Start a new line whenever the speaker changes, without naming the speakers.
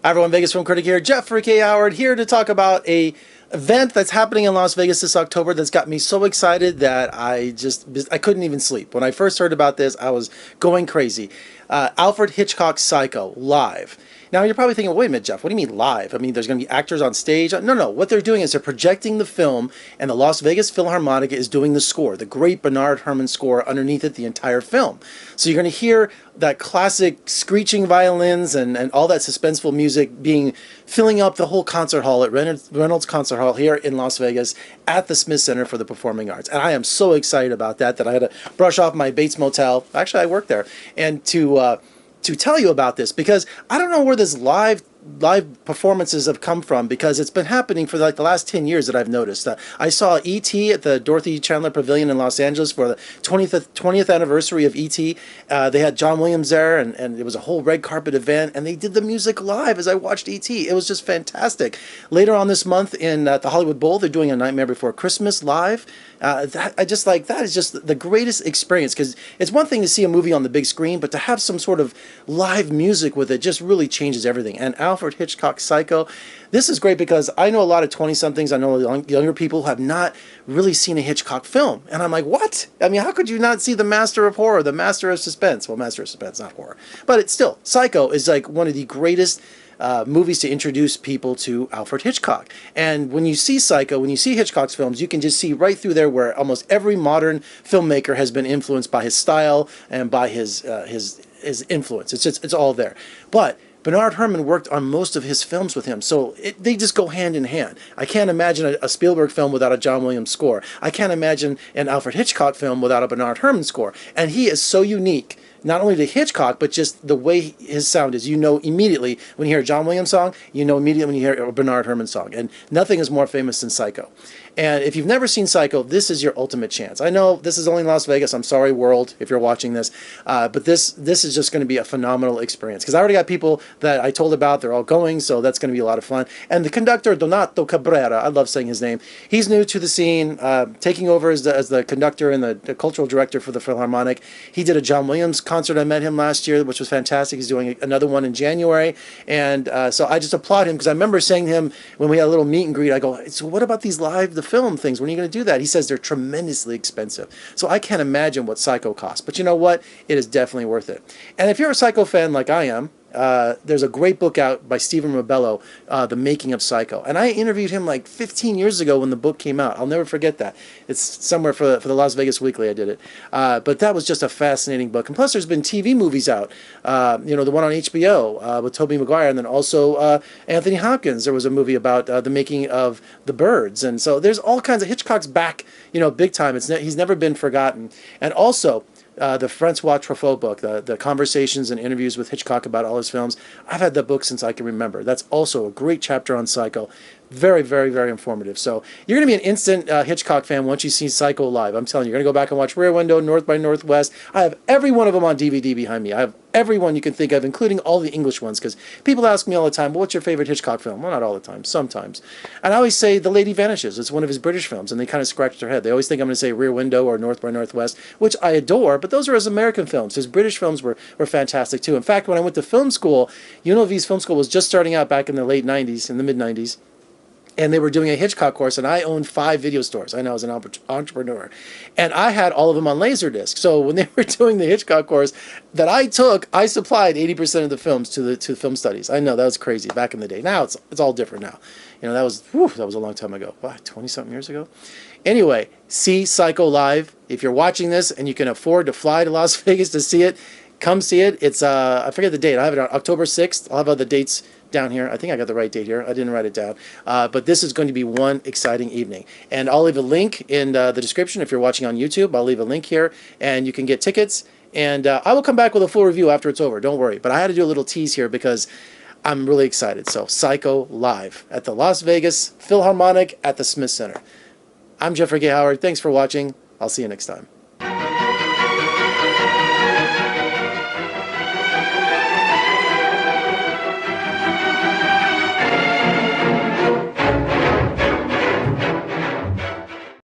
Hi everyone, Vegas Film Critic here. Jeffrey K. Howard here to talk about a event that's happening in Las Vegas this October that's got me so excited that I couldn't even sleep. When I first heard about this, I was going crazy. Alfred Hitchcock's Psycho live. Now you're probably thinking, wait a minute, Jeff, what do you mean live? I mean, there's going to be actors on stage. No. What they're doing is they're projecting the film, and the Las Vegas Philharmonic is doing the score, the great Bernard Herrmann score underneath it the entire film. So you're going to hear that classic screeching violins and all that suspenseful music filling up the whole concert hall at Reynolds Concert Hall here in Las Vegas at the Smith Center for the Performing Arts. And I am so excited about that I had to brush off my Bates Motel. Actually, I work there. And to tell you about this, because I don't know where this live performances have come from, because it's been happening for like the last 10 years that I've noticed. I saw E.T. at the Dorothy Chandler Pavilion in Los Angeles for the 20th anniversary of E.T. They had John Williams there, and it was a whole red carpet event, and they did the music live as I watched E.T. It was just fantastic. Later on this month at the Hollywood Bowl, they're doing A Nightmare Before Christmas live. That is just the greatest experience, because it's one thing to see a movie on the big screen, but to have some sort of live music with it just really changes everything. And Alfred Hitchcock's Psycho, this is great because I know a lot of 20-somethings, I know younger people who have not really seen a Hitchcock film. And I'm like, what? I mean, how could you not see the master of horror, the master of suspense? Well, master of suspense, not horror. But it's still, Psycho is like one of the greatest movies to introduce people to Alfred Hitchcock. And when you see Psycho, when you see Hitchcock's films, you can just see right through there where almost every modern filmmaker has been influenced by his style and by his influence. It's all there. But Bernard Herrmann worked on most of his films with him, so they just go hand in hand. I can't imagine a Spielberg film without a John Williams score. I can't imagine an Alfred Hitchcock film without a Bernard Herrmann score. And he is so unique, not only to Hitchcock, but just the way his sound is. You know immediately when you hear a John Williams song, you know immediately when you hear a Bernard Herrmann song. And nothing is more famous than Psycho. And if you've never seen Psycho, this is your ultimate chance. I know this is only in Las Vegas. I'm sorry, world, if you're watching this. But this is just going to be a phenomenal experience. Because I already got people that I told about. They're all going, so that's going to be a lot of fun. And the conductor, Donato Cabrera, I love saying his name. He's new to the scene, taking over as the conductor and the cultural director for the Philharmonic. He did a John Williams concert. I met him last year, which was fantastic. He's doing another one in January. And so I just applaud him, because I remember saying to him when we had a little meet and greet, I go, so what about these the film things? When are you going to do that? He says they're tremendously expensive. So I can't imagine what Psycho costs. But you know what? It is definitely worth it. And if you're a Psycho fan like I am, there's a great book out by Stephen Robello, The Making of Psycho. And I interviewed him like 15 years ago when the book came out. I'll never forget that. It's somewhere for the Las Vegas Weekly I did it. But that was just a fascinating book. And plus there's been TV movies out. The one on HBO with Tobey Maguire, and then also Anthony Hopkins. There was a movie about the making of The Birds. And so there's all kinds of Hitchcock's back, big time. He's never been forgotten. And also the Francois Truffaut book, the conversations and interviews with Hitchcock about all his films. I've had that book since I can remember. That's also a great chapter on Psycho. Very, very, very informative. So you're going to be an instant Hitchcock fan once you see Psycho live. I'm telling you, you're going to go back and watch Rear Window, North by Northwest. I have every one of them on DVD behind me. I have every one you can think of, including all the English ones, because people ask me all the time, well, what's your favorite Hitchcock film? Well, not all the time, sometimes. And I always say The Lady Vanishes. It's one of his British films, and they kind of scratch their head. They always think I'm going to say Rear Window or North by Northwest, which I adore, but those are his American films. His British films were fantastic, too. In fact, when I went to film school, UNLV's film school was just starting out back in the late 90s, in the mid-90s. And they were doing a Hitchcock course, and I owned 5 video stores. I know, as an entrepreneur. And I had all of them on Laserdisc. So when they were doing the Hitchcock course that I took, I supplied 80% of the films to the film studies. I know, that was crazy back in the day. Now it's all different now. That was a long time ago. Wow, 20-something years ago? Anyway, see Psycho live. If you're watching this and you can afford to fly to Las Vegas to see it, come see it. It's, I forget the date. I have it on October 6th. I'll have other dates down here. I think I got the right date here. I didn't write it down. But this is going to be one exciting evening. And I'll leave a link in the description if you're watching on YouTube. I'll leave a link here, and you can get tickets. And I will come back with a full review after it's over. Don't worry. But I had to do a little tease here because I'm really excited. So, Psycho live at the Las Vegas Philharmonic at the Smith Center. I'm Jeffrey K. Howard. Thanks for watching. I'll see you next time.